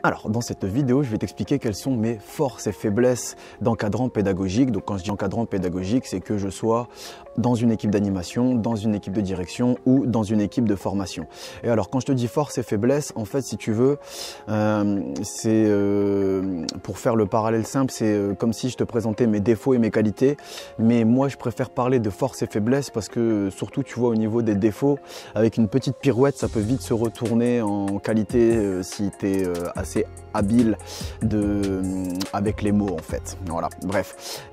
Alors, dans cette vidéo, je vais t'expliquer quelles sont mes forces et faiblesses d'encadrant pédagogique. Donc, quand je dis encadrant pédagogique, c'est que je sois dans une équipe d'animation, dans une équipe de direction ou dans une équipe de formation. Et alors, quand je te dis forces et faiblesses, en fait, si tu veux, pour faire le parallèle simple, c'est comme si je te présentais mes défauts et mes qualités. Mais moi, je préfère parler de forces et faiblesses parce que, surtout, tu vois, au niveau des défauts, avec une petite pirouette, ça peut vite se retourner en qualité si tu es assez habile avec les mots en fait. Voilà, bref.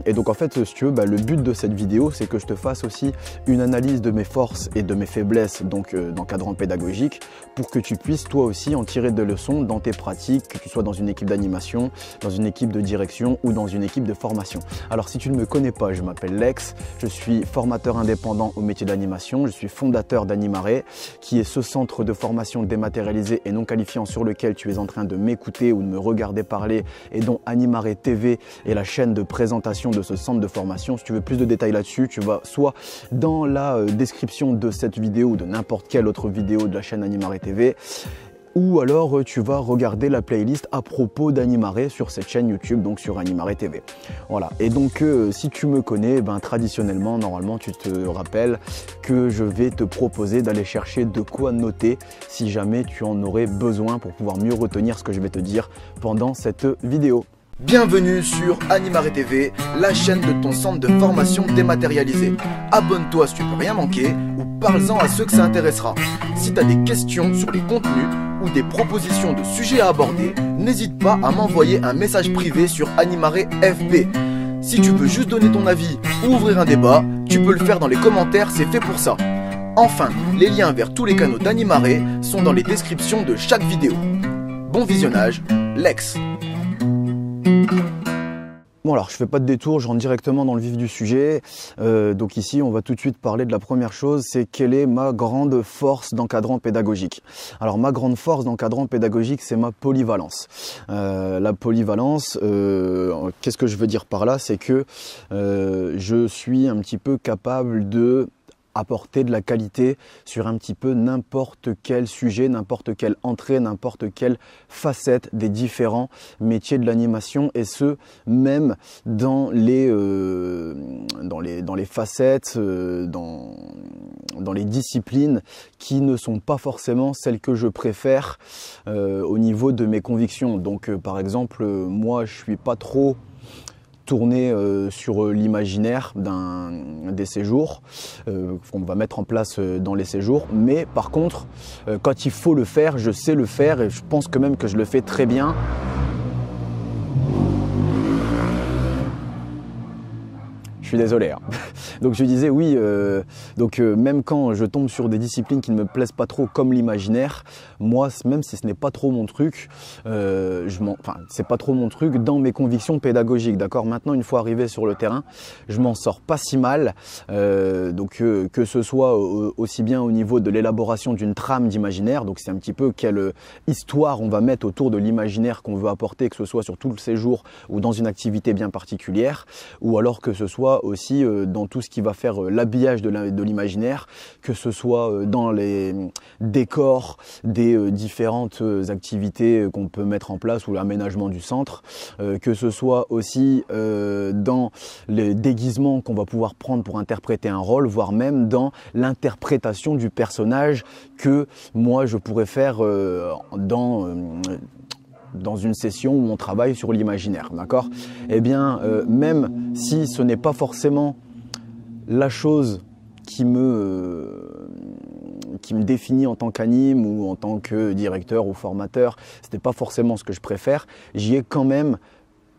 Et donc en fait, si tu veux, le but de cette vidéo, c'est que je te fasse aussi une analyse de mes forces et de mes faiblesses donc d'encadrant pédagogique pour que tu puisses toi aussi en tirer des leçons dans tes pratiques, que tu sois dans une équipe d'animation, dans une équipe de direction ou dans une équipe de formation. Alors si tu ne me connais pas, je m'appelle Lex, je suis formateur indépendant au métier d'animation, je suis fondateur d'Animaré, qui est ce centre de formation dématérialisé et non qualifiant sur lequel tu es en train de m'écouter ou de me regarder parler et dont Animaré TV est la chaîne de présentation de ce centre de formation. Si tu veux plus de détails là-dessus, tu vas soit dans la description de cette vidéo ou de n'importe quelle autre vidéo de la chaîne Animaré TV, ou alors tu vas regarder la playlist à propos d'Animaré sur cette chaîne YouTube, donc sur Animaré TV. Voilà, et donc si tu me connais, traditionnellement, normalement tu te rappelles que je vais te proposer d'aller chercher de quoi noter si jamais tu en aurais besoin pour pouvoir mieux retenir ce que je vais te dire pendant cette vidéo. Bienvenue sur Animaré TV, la chaîne de ton centre de formation dématérialisé. Abonne-toi si tu peux rien manquer ou parle-en à ceux que ça intéressera. Si tu as des questions sur les contenus ou des propositions de sujets à aborder, n'hésite pas à m'envoyer un message privé sur Animaré FB. Si tu veux juste donner ton avis ou ouvrir un débat, tu peux le faire dans les commentaires, c'est fait pour ça. Enfin, les liens vers tous les canaux d'Animaré sont dans les descriptions de chaque vidéo. Bon visionnage, Lex. Bon alors je fais pas de détour, je rentre directement dans le vif du sujet. Donc ici on va tout de suite parler de la première chose, c'est quelle est ma grande force d'encadrant pédagogique. Alors ma grande force d'encadrant pédagogique, c'est ma polyvalence. La polyvalence, qu'est-ce que je veux dire par là? C'est que je suis un petit peu capable de apporter de la qualité sur un petit peu n'importe quel sujet, n'importe quelle entrée, n'importe quelle facette des différents métiers de l'animation, et ce même dans les facettes, dans les disciplines qui ne sont pas forcément celles que je préfère au niveau de mes convictions. Donc par exemple, moi je suis pas trop tourner sur l'imaginaire des séjours qu'on va mettre en place dans les séjours, mais par contre quand il faut le faire, je sais le faire et je pense que même que je le fais très bien. Je suis désolé. Hein. Donc je disais oui, même quand je tombe sur des disciplines qui ne me plaisent pas trop comme l'imaginaire, moi même si ce n'est pas trop mon truc, c'est pas trop mon truc dans mes convictions pédagogiques, d'accord. Maintenant une fois arrivé sur le terrain, je m'en sors pas si mal, que ce soit aussi bien au niveau de l'élaboration d'une trame d'imaginaire, donc c'est un petit peu quelle histoire on va mettre autour de l'imaginaire qu'on veut apporter, que ce soit sur tout le séjour ou dans une activité bien particulière, ou alors que ce soit aussi dans tout ce qui va faire l'habillage de l'imaginaire, que ce soit dans les décors des différentes activités qu'on peut mettre en place ou l'aménagement du centre, que ce soit aussi dans les déguisements qu'on va pouvoir prendre pour interpréter un rôle, voire même dans l'interprétation du personnage que moi je pourrais faire dans une session où on travaille sur l'imaginaire, d'accord? Eh bien, même si ce n'est pas forcément la chose qui me définit en tant qu'anime ou en tant que directeur ou formateur, ce n'est pas forcément ce que je préfère, j'y ai quand même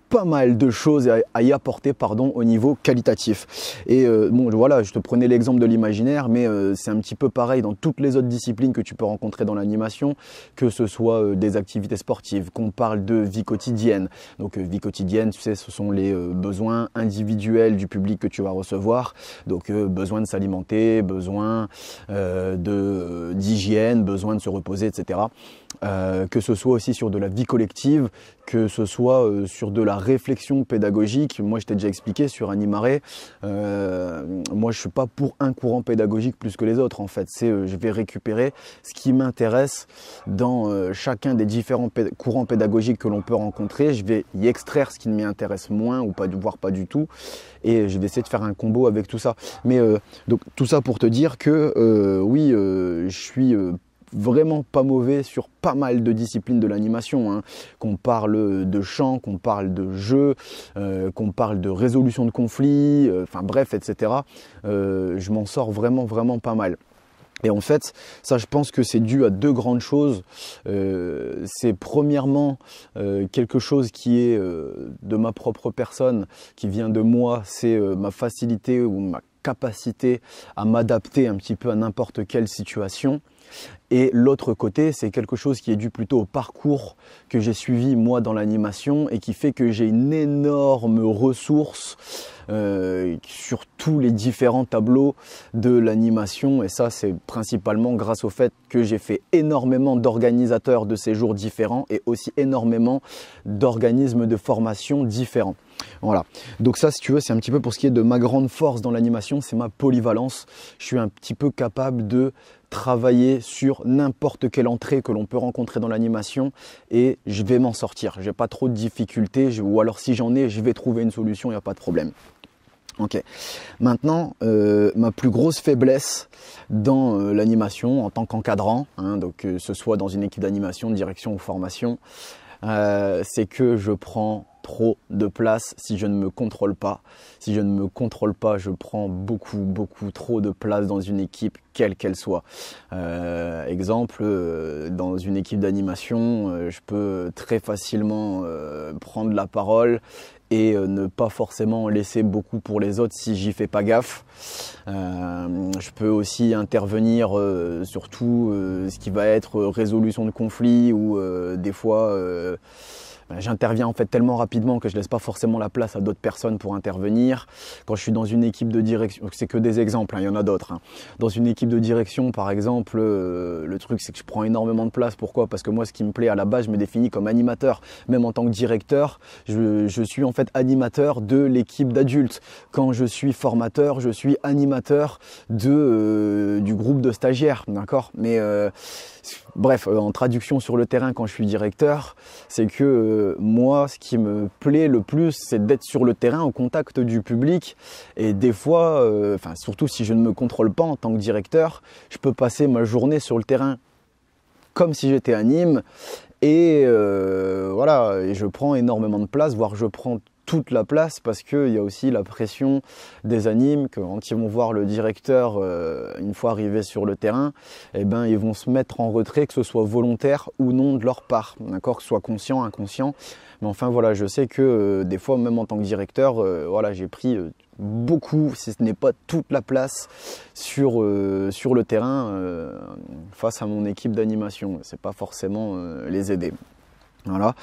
pas mal de choses à y apporter au niveau qualitatif. Et bon voilà, je te prenais l'exemple de l'imaginaire, mais c'est un petit peu pareil dans toutes les autres disciplines que tu peux rencontrer dans l'animation, que ce soit des activités sportives, qu'on parle de vie quotidienne. Donc vie quotidienne, tu sais, ce sont les besoins individuels du public que tu vas recevoir, donc besoin de s'alimenter, besoin d'hygiène, besoin de se reposer, etc. Que ce soit aussi sur de la vie collective, que ce soit sur de la réflexion pédagogique, moi je t'ai déjà expliqué sur Animare, moi je suis pas pour un courant pédagogique plus que les autres en fait. Je vais récupérer ce qui m'intéresse dans chacun des différents courants pédagogiques que l'on peut rencontrer. Je vais y extraire ce qui m'y intéresse moins ou pas, voire pas du tout. Et je vais essayer de faire un combo avec tout ça. Mais donc tout ça pour te dire que oui, je suis vraiment pas mauvais sur pas mal de disciplines de l'animation, hein. Qu'on parle de chant, qu'on parle de jeu, qu'on parle de résolution de conflits, enfin bref, etc. Je m'en sors vraiment pas mal. Et en fait, ça je pense que c'est dû à deux grandes choses. C'est premièrement quelque chose qui est de ma propre personne, qui vient de moi, c'est ma facilité ou ma capacité à m'adapter un petit peu à n'importe quelle situation. Et l'autre côté, c'est quelque chose qui est dû plutôt au parcours que j'ai suivi moi dans l'animation et qui fait que j'ai une énorme ressource sur tous les différents tableaux de l'animation. Et ça, c'est principalement grâce au fait que j'ai fait énormément d'organisateurs de séjours différents et aussi énormément d'organismes de formation différents. Voilà, donc ça si tu veux c'est un petit peu pour ce qui est de ma grande force dans l'animation, c'est ma polyvalence. Je suis un petit peu capable de travailler sur n'importe quelle entrée que l'on peut rencontrer dans l'animation et je vais m'en sortir. J'ai pas trop de difficultés ou alors si j'en ai, je vais trouver une solution, il n'y a pas de problème. Ok, maintenant ma plus grosse faiblesse dans l'animation en tant qu'encadrant, hein, donc que ce soit dans une équipe d'animation, de direction ou formation, c'est que je prends trop de place si je ne me contrôle pas. Si je ne me contrôle pas, je prends beaucoup trop de place dans une équipe, quelle qu'elle soit. Exemple, dans une équipe d'animation, je peux très facilement prendre la parole et ne pas forcément laisser beaucoup pour les autres si j'y fais pas gaffe. Je peux aussi intervenir sur tout ce qui va être résolution de conflits ou des fois j'interviens en fait tellement rapidement que je laisse pas forcément la place à d'autres personnes pour intervenir. Quand je suis dans une équipe de direction, c'est que des exemples, hein, il y en a d'autres, hein. Dans une équipe de direction par exemple, le truc c'est que je prends énormément de place. Pourquoi? Parce que moi ce qui me plaît à la base, je me définis comme animateur. Même en tant que directeur, je suis en fait animateur de l'équipe d'adultes. Quand je suis formateur, je suis animateur du groupe de stagiaires, d'accord? Mais bref, en traduction sur le terrain quand je suis directeur, c'est que moi, ce qui me plaît le plus, c'est d'être sur le terrain au contact du public. Et des fois, surtout si je ne me contrôle pas en tant que directeur, je peux passer ma journée sur le terrain comme si j'étais anime. Et voilà, et je prends énormément de place, voire je prends toute la place parce qu'il y a aussi la pression des animes que quand ils vont voir le directeur une fois arrivé sur le terrain, eh ben, ils vont se mettre en retrait, que ce soit volontaire ou non de leur part, d'accord, que ce soit conscient, inconscient. Mais enfin voilà, je sais que des fois même en tant que directeur, voilà, j'ai pris beaucoup, si ce n'est pas toute la place sur le terrain face à mon équipe d'animation. C'est pas forcément les aider. Voilà.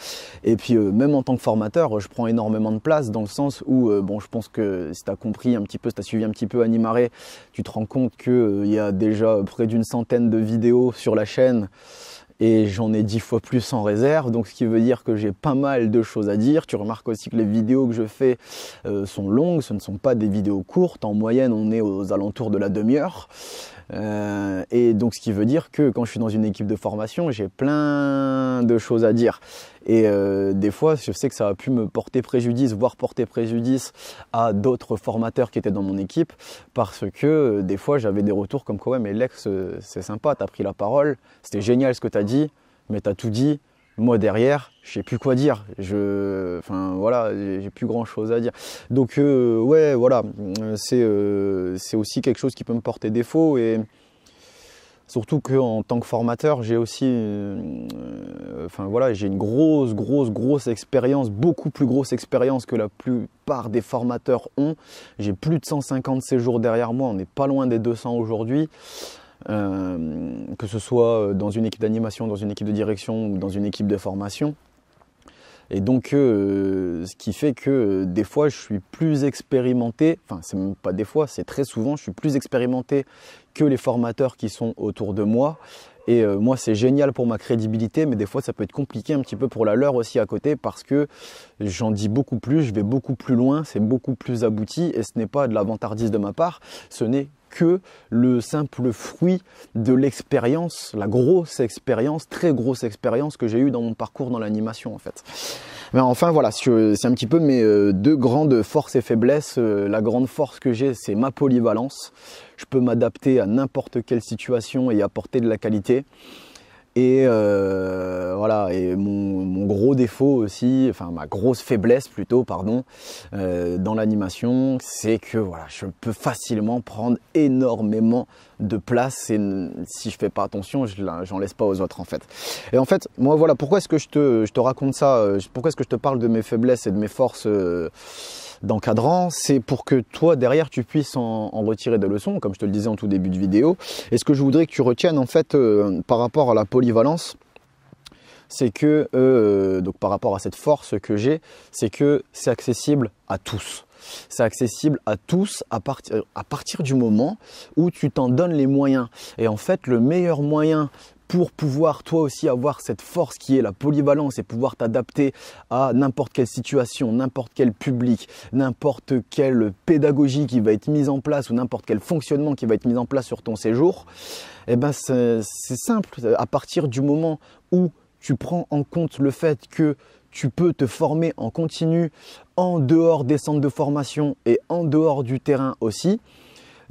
Et puis même en tant que formateur, je prends énormément de place dans le sens où, bon, je pense que si tu as compris un petit peu, si tu as suivi un petit peu Animare, tu te rends compte qu'il y a déjà près d'une centaine de vidéos sur la chaîne et j'en ai 10 fois plus en réserve, donc ce qui veut dire que j'ai pas mal de choses à dire. Tu remarques aussi que les vidéos que je fais sont longues, ce ne sont pas des vidéos courtes, en moyenne on est aux alentours de la demi-heure. Et donc ce qui veut dire que quand je suis dans une équipe de formation, j'ai plein de choses à dire. Et des fois, je sais que ça a pu me porter préjudice, voire porter préjudice à d'autres formateurs qui étaient dans mon équipe, parce que des fois, j'avais des retours comme quoi, ouais, mais Lex, c'est sympa, t'as pris la parole, c'était génial ce que t'as dit, mais t'as tout dit. Moi derrière, je sais plus quoi dire. Enfin voilà, j'ai plus grand chose à dire. Donc ouais, voilà, c'est aussi quelque chose qui peut me porter défaut et surtout qu'en tant que formateur, j'ai aussi, enfin voilà, j'ai une grosse expérience, beaucoup plus grosse expérience que la plupart des formateurs ont. J'ai plus de 150 séjours derrière moi, on n'est pas loin des 200 aujourd'hui. Que ce soit dans une équipe d'animation, dans une équipe de direction ou dans une équipe de formation. Et donc, ce qui fait que des fois, je suis plus expérimenté, enfin, c'est même pas des fois, c'est très souvent, je suis plus expérimenté que les formateurs qui sont autour de moi. Et moi, c'est génial pour ma crédibilité, mais des fois, ça peut être compliqué un petit peu pour la leur aussi à côté parce que j'en dis beaucoup plus, je vais beaucoup plus loin, c'est beaucoup plus abouti et ce n'est pas de la vantardise de ma part, ce n'est que le simple fruit de l'expérience, la grosse expérience, très grosse expérience que j'ai eue dans mon parcours dans l'animation en fait. Mais enfin voilà, c'est un petit peu mes deux grandes forces et faiblesses. La grande force que j'ai, c'est ma polyvalence. Je peux m'adapter à n'importe quelle situation et apporter de la qualité. Et voilà, et mon gros défaut aussi, enfin ma grosse faiblesse plutôt, pardon, dans l'animation, c'est que voilà, je peux facilement prendre énormément de place et si je fais pas attention, j'en laisse pas aux autres en fait. Et en fait, moi voilà, pourquoi est-ce que je te raconte ça, pourquoi est-ce que je te parle de mes faiblesses et de mes forces d'encadrant, c'est pour que toi derrière tu puisses en retirer des leçons, comme je te le disais en tout début de vidéo. Et ce que je voudrais que tu retiennes en fait par rapport à la polyvalence, c'est que donc par rapport à cette force que j'ai, c'est que c'est accessible à tous. C'est accessible à tous à partir du moment où tu t'en donnes les moyens. Et en fait, le meilleur moyen pour pouvoir toi aussi avoir cette force qui est la polyvalence et pouvoir t'adapter à n'importe quelle situation, n'importe quel public, n'importe quelle pédagogie qui va être mise en place ou n'importe quel fonctionnement qui va être mis en place sur ton séjour, eh ben c'est simple. À partir du moment où tu prends en compte le fait que tu peux te former en continu en dehors des centres de formation et en dehors du terrain aussi,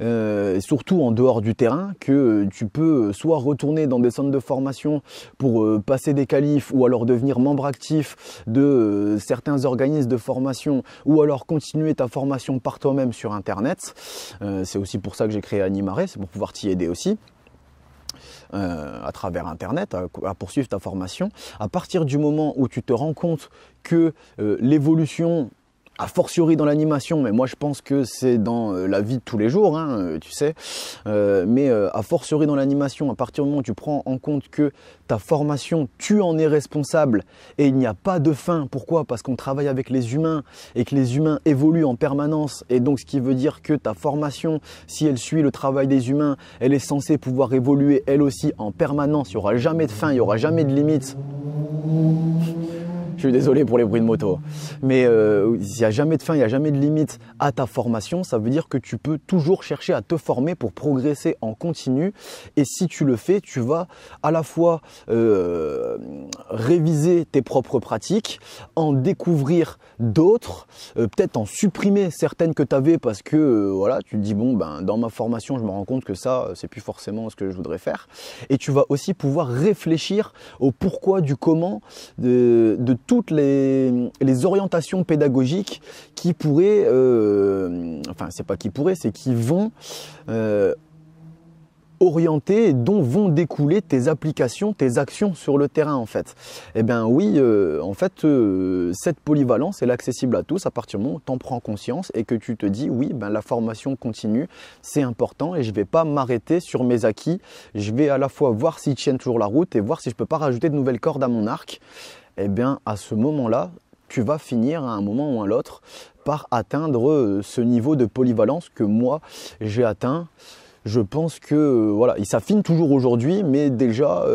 et surtout en dehors du terrain, que tu peux soit retourner dans des centres de formation pour passer des qualifs ou alors devenir membre actif de certains organismes de formation ou alors continuer ta formation par toi-même sur internet. C'est aussi pour ça que j'ai créé Animare, c'est pour pouvoir t'y aider aussi. À travers internet, à poursuivre ta formation. À partir du moment où tu te rends compte que l'évolution, a fortiori dans l'animation, mais moi je pense que c'est dans la vie de tous les jours, hein, tu sais, mais a fortiori dans l'animation, à partir du moment où tu prends en compte que ta formation, tu en es responsable et il n'y a pas de fin. Pourquoi? Parce qu'on travaille avec les humains et que les humains évoluent en permanence, et donc ce qui veut dire que ta formation, si elle suit le travail des humains, elle est censée pouvoir évoluer elle aussi en permanence. Il n'y aura jamais de fin, il n'y aura jamais de limite. Je suis désolé pour les bruits de moto, mais il n'y a jamais de fin, il n'y a jamais de limite à ta formation. Ça veut dire que tu peux toujours chercher à te former pour progresser en continu. Et si tu le fais, tu vas à la fois réviser tes propres pratiques, en découvrir d'autres, peut-être en supprimer certaines que tu avais parce que voilà, tu te dis bon ben dans ma formation je me rends compte que ça c'est plus forcément ce que je voudrais faire. Et tu vas aussi pouvoir réfléchir au pourquoi du comment de toutes les orientations pédagogiques qui pourraient, enfin c'est pas qui pourraient, c'est qui vont orienter et dont vont découler tes applications, tes actions sur le terrain en fait. Eh bien oui, en fait, cette polyvalence elle est accessible à tous à partir du moment où tu en prends conscience et que tu te dis oui, ben, la formation continue, c'est important et je ne vais pas m'arrêter sur mes acquis. Je vais à la fois voir s'ils tiennent toujours la route et voir si je ne peux pas rajouter de nouvelles cordes à mon arc. Eh bien à ce moment-là, tu vas finir à un moment ou à l'autre par atteindre ce niveau de polyvalence que moi j'ai atteint. Je pense que voilà, il s'affine toujours aujourd'hui, mais déjà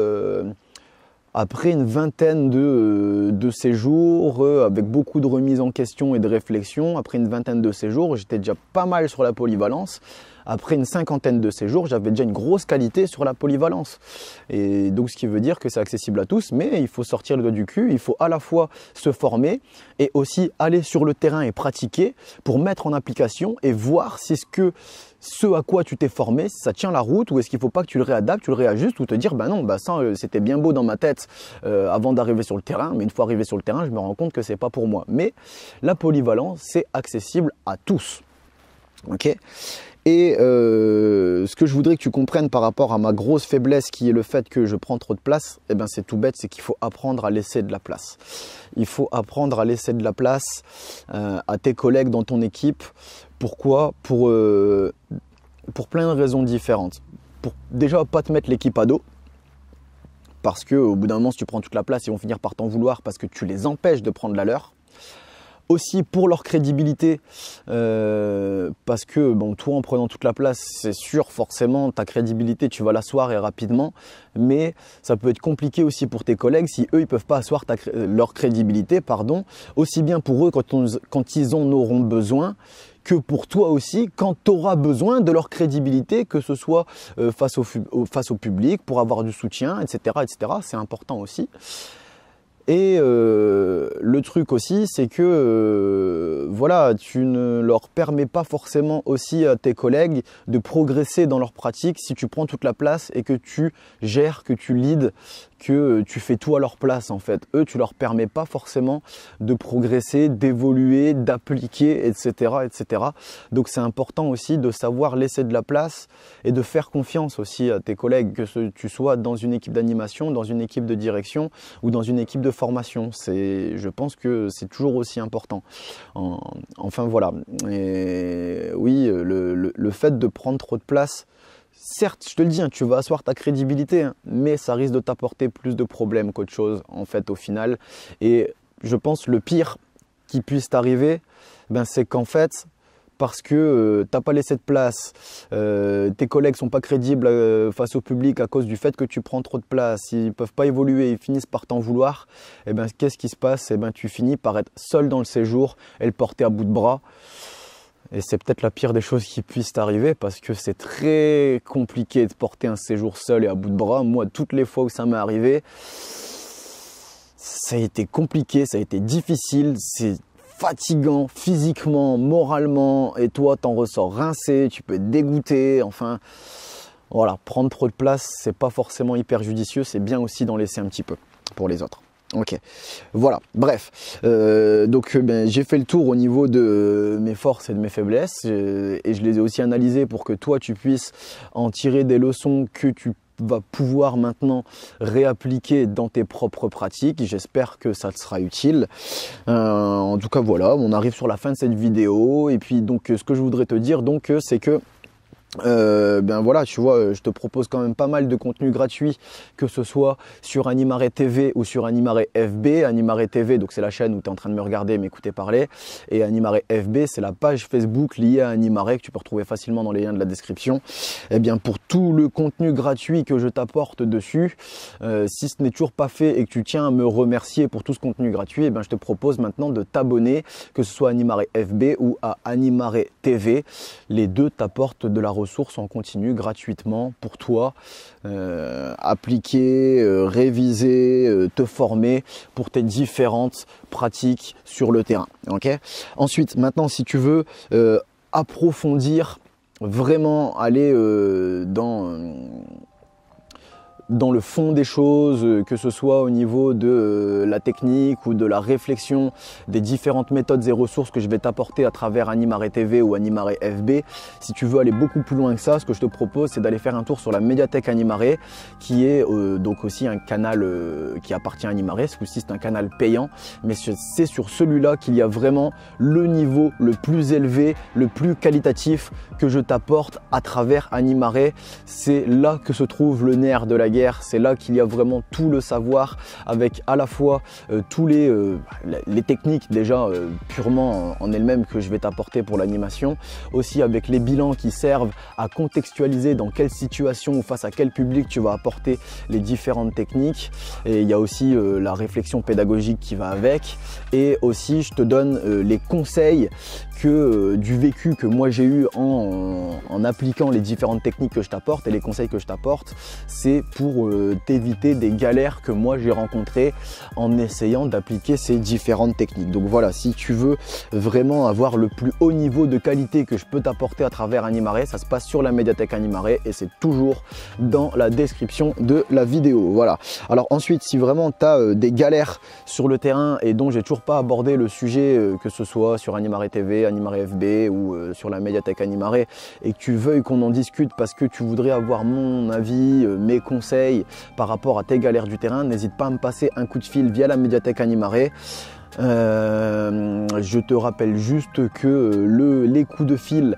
après une vingtaine de séjours, avec beaucoup de remises en question et de réflexion, après une vingtaine de séjours, j'étais déjà pas mal sur la polyvalence. Après une cinquantaine de séjours, j'avais déjà une grosse qualité sur la polyvalence. Et donc, ce qui veut dire que c'est accessible à tous, mais il faut sortir le doigt du cul. Il faut à la fois se former et aussi aller sur le terrain et pratiquer pour mettre en application et voir si ce à quoi tu t'es formé, si ça tient la route ou est-ce qu'il ne faut pas que tu le réadaptes, tu le réajustes ou te dire ben non, ben ça c'était bien beau dans ma tête avant d'arriver sur le terrain, mais une fois arrivé sur le terrain, je me rends compte que c'est pas pour moi. Mais la polyvalence, c'est accessible à tous. Ok ? Et ce que je voudrais que tu comprennes par rapport à ma grosse faiblesse qui est le fait que je prends trop de place, eh ben c'est tout bête, c'est qu'il faut apprendre à laisser de la place. Il faut apprendre à laisser de la place à tes collègues dans ton équipe. Pourquoi? Pour plein de raisons différentes. Pour déjà pas te mettre l'équipe à dos. Parce qu'au bout d'un moment, si tu prends toute la place, ils vont finir par t'en vouloir parce que tu les empêches de prendre la leur. aussi pour leur crédibilité, parce que bon, toi en prenant toute la place, c'est sûr forcément ta crédibilité tu vas l'asseoir et rapidement, mais ça peut être compliqué aussi pour tes collègues si eux ils peuvent pas asseoir leur crédibilité, pardon, aussi bien pour eux quand ils en auront besoin, que pour toi aussi quand tu auras besoin de leur crédibilité, que ce soit face au public, pour avoir du soutien, etc. etc. C'est important aussi. Et le truc aussi, c'est que voilà, tu ne leur permets pas forcément aussi à tes collègues de progresser dans leur pratique si tu prends toute la place et que tu gères, que tu leads, que tu fais tout à leur place en fait. Eux, tu leur permets pas forcément de progresser, d'évoluer, d'appliquer, etc., etc. Donc c'est important aussi de savoir laisser de la place et de faire confiance aussi à tes collègues, que tu sois dans une équipe d'animation, dans une équipe de direction ou dans une équipe de formation. Je pense que c'est toujours aussi important. Enfin voilà. Et oui, le fait de prendre trop de place, certes, je te le dis, hein, tu vas asseoir ta crédibilité, hein, mais ça risque de t'apporter plus de problèmes qu'autre chose, en fait, au final. Et je pense le pire qui puisse t'arriver, ben, c'est qu'en fait, parce que tu n'as pas laissé de place, tes collègues ne sont pas crédibles face au public à cause du fait que tu prends trop de place, ils ne peuvent pas évoluer, ils finissent par t'en vouloir, et ben, qu'est-ce qui se passe? Et ben, tu finis par être seul dans le séjour et le porter à bout de bras. Et c'est peut-être la pire des choses qui puissent t'arriver parce que c'est très compliqué de porter un séjour seul et à bout de bras. Moi, toutes les fois où ça m'est arrivé, ça a été compliqué, ça a été difficile, c'est fatigant physiquement, moralement, et toi, t'en ressors rincé, tu peux être dégoûté, enfin, voilà, prendre trop de place, c'est pas forcément hyper judicieux, c'est bien aussi d'en laisser un petit peu pour les autres. Ok, voilà, bref, donc ben, j'ai fait le tour au niveau de mes forces et de mes faiblesses et je les ai aussi analysées pour que toi tu puisses en tirer des leçons que tu vas pouvoir maintenant réappliquer dans tes propres pratiques. J'espère que ça te sera utile. En tout cas voilà, on arrive sur la fin de cette vidéo et puis donc ce que je voudrais te dire donc c'est que ben voilà, tu vois, je te propose quand même pas mal de contenu gratuit, que ce soit sur Animare TV ou sur Animare FB. Animare TV, donc c'est la chaîne où tu es en train de me regarder, m'écouter parler, et Animare FB, c'est la page Facebook liée à Animare que tu peux retrouver facilement dans les liens de la description. Et bien pour tout le contenu gratuit que je t'apporte dessus, si ce n'est toujours pas fait et que tu tiens à me remercier pour tout ce contenu gratuit, et bien je te propose maintenant de t'abonner, que ce soit à Animare FB ou à Animare TV. Les deux t'apportent de la ressources en continu gratuitement pour toi, appliquer, réviser, te former pour tes différentes pratiques sur le terrain. Okay. Ensuite, maintenant, si tu veux approfondir, vraiment aller dans le fond des choses, que ce soit au niveau de la technique ou de la réflexion des différentes méthodes et ressources que je vais t'apporter à travers Animare TV ou Animare FB. Si tu veux aller beaucoup plus loin que ça, ce que je te propose, c'est d'aller faire un tour sur la médiathèque Animare, qui est donc aussi un canal qui appartient à Animare. Ce coup-ci, c'est un canal payant, mais c'est sur celui-là qu'il y a vraiment le niveau le plus élevé, le plus qualitatif que je t'apporte à travers Animare. C'est là que se trouve le nerf de la guerre. C'est là qu'il y a vraiment tout le savoir, avec à la fois tous les techniques déjà purement en elles-mêmes que je vais t'apporter pour l'animation, aussi avec les bilans qui servent à contextualiser dans quelle situation ou face à quel public tu vas apporter les différentes techniques, et il y a aussi la réflexion pédagogique qui va avec, et aussi je te donne les conseils du vécu que moi j'ai eu en appliquant les différentes techniques que je t'apporte, et les conseils que je t'apporte, c'est pour t'éviter des galères que moi j'ai rencontrées en essayant d'appliquer ces différentes techniques. Donc voilà, si tu veux vraiment avoir le plus haut niveau de qualité que je peux t'apporter à travers Animare, ça se passe sur la médiathèque Animare et c'est toujours dans la description de la vidéo. Voilà. Alors ensuite, si vraiment tu as des galères sur le terrain et dont j'ai toujours pas abordé le sujet, que ce soit sur Animare TV, Animare FB ou sur la médiathèque Animare, et que tu veuilles qu'on en discute parce que tu voudrais avoir mon avis, mes conseils par rapport à tes galères du terrain, n'hésite pas à me passer un coup de fil via la médiathèque Animare. Je te rappelle juste que les coups de fil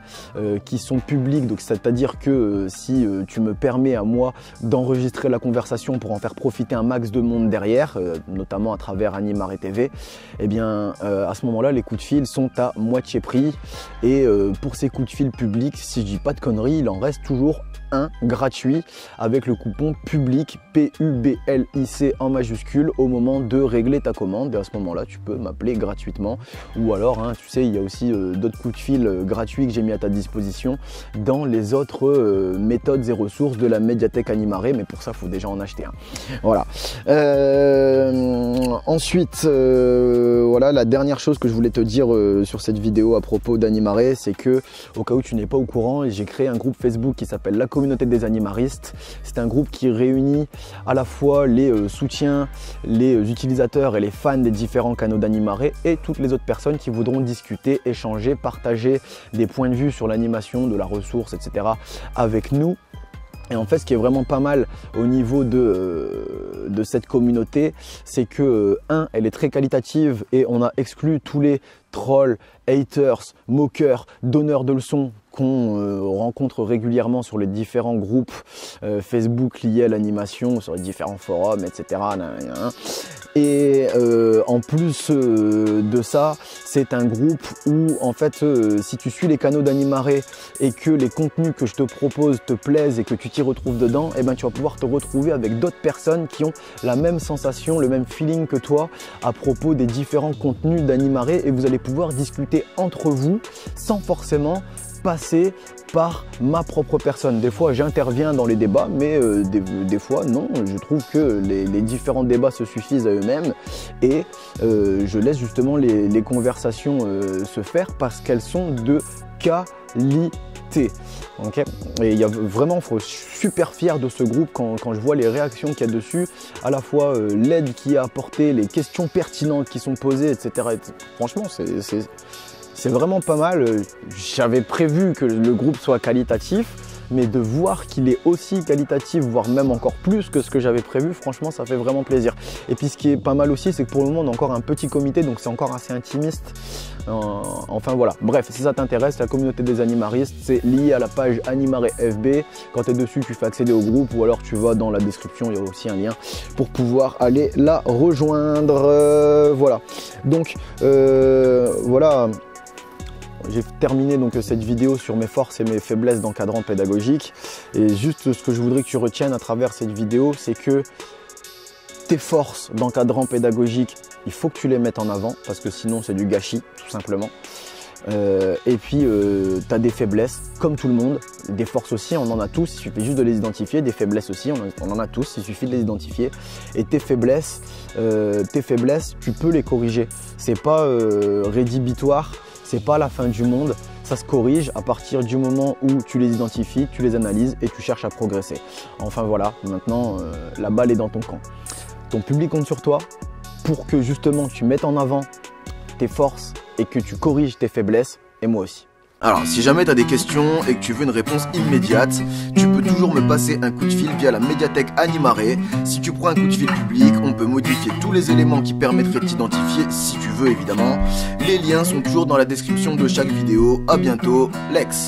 qui sont publics, donc c'est-à-dire que si tu me permets à moi d'enregistrer la conversation pour en faire profiter un max de monde derrière, notamment à travers Animare TV, eh bien à ce moment-là les coups de fil sont à moitié prix et pour ces coups de fil publics, si je dis pas de conneries, il en reste toujours un gratuit avec le coupon public PUBLIC en majuscule au moment de régler ta commande, et à ce moment-là tu peux m'appeler gratuitement, ou alors hein, tu sais il y a aussi d'autres coups de fil gratuits que j'ai mis à ta disposition dans les autres méthodes et ressources de la médiathèque Animare, mais pour ça il faut déjà en acheter un. Voilà. Ensuite voilà, la dernière chose que je voulais te dire sur cette vidéo à propos d'Animare, c'est que au cas où tu n'es pas au courant, j'ai créé un groupe Facebook qui s'appelle la communauté des animaristes. C'est un groupe qui réunit à la fois les soutiens, les utilisateurs et les fans des différents canaux d'Animare et toutes les autres personnes qui voudront discuter, échanger, partager des points de vue sur l'animation, de la ressource, etc. avec nous. Et en fait, ce qui est vraiment pas mal au niveau de cette communauté, c'est que, elle est très qualitative et on a exclu tous les trolls, haters, moqueurs, donneurs de leçons qu'on rencontre régulièrement sur les différents groupes Facebook liés à l'animation, sur les différents forums, etc. Et en plus de ça, c'est un groupe où en fait si tu suis les canaux d'Animare et que les contenus que je te propose te plaisent et que tu t'y retrouves dedans, eh ben, tu vas pouvoir te retrouver avec d'autres personnes qui ont la même sensation, le même feeling que toi à propos des différents contenus d'Animare, et vous allez pouvoir discuter entre vous sans forcément passer par ma propre personne. Des fois j'interviens dans les débats, mais des fois non, je trouve que les différents débats se suffisent à eux-mêmes et je laisse justement les conversations se faire parce qu'elles sont de qualité. Okay. Et il y a vraiment, je suis super fier de ce groupe quand je vois les réactions qu'il y a dessus, à la fois l'aide qui est apportée, les questions pertinentes qui sont posées, etc. Franchement, c'est vraiment pas mal. J'avais prévu que le groupe soit qualitatif, mais de voir qu'il est aussi qualitatif, voire même encore plus que ce que j'avais prévu, franchement ça fait vraiment plaisir. Et puis ce qui est pas mal aussi, c'est que pour le moment on a encore un petit comité, donc c'est encore assez intimiste. Enfin voilà, bref, si ça t'intéresse, la communauté des animaristes, c'est lié à la page Animare FB. Quand tu es dessus, tu fais accéder au groupe, ou alors tu vas dans la description, il y a aussi un lien pour pouvoir aller la rejoindre. Voilà, donc voilà. J'ai terminé donc cette vidéo sur mes forces et mes faiblesses d'encadrant pédagogique, et juste ce que je voudrais que tu retiennes à travers cette vidéo, c'est que tes forces d'encadrant pédagogique, il faut que tu les mettes en avant parce que sinon c'est du gâchis tout simplement. Et puis tu as des faiblesses comme tout le monde, des forces aussi on en a tous, il suffit juste de les identifier, des faiblesses aussi on en a tous, il suffit de les identifier, et tes faiblesses tu peux les corriger, c'est pas rédhibitoire. C'est pas la fin du monde, ça se corrige à partir du moment où tu les identifies, tu les analyses et tu cherches à progresser. Enfin voilà, maintenant la balle est dans ton camp. Ton public compte sur toi pour que justement tu mettes en avant tes forces et que tu corriges tes faiblesses, et moi aussi. Alors, si jamais tu as des questions et que tu veux une réponse immédiate, tu peux toujours me passer un coup de fil via la médiathèque Animare. Si tu prends un coup de fil public, on peut modifier tous les éléments qui permettraient de t'identifier, si tu veux évidemment. Les liens sont toujours dans la description de chaque vidéo. À bientôt, Lex.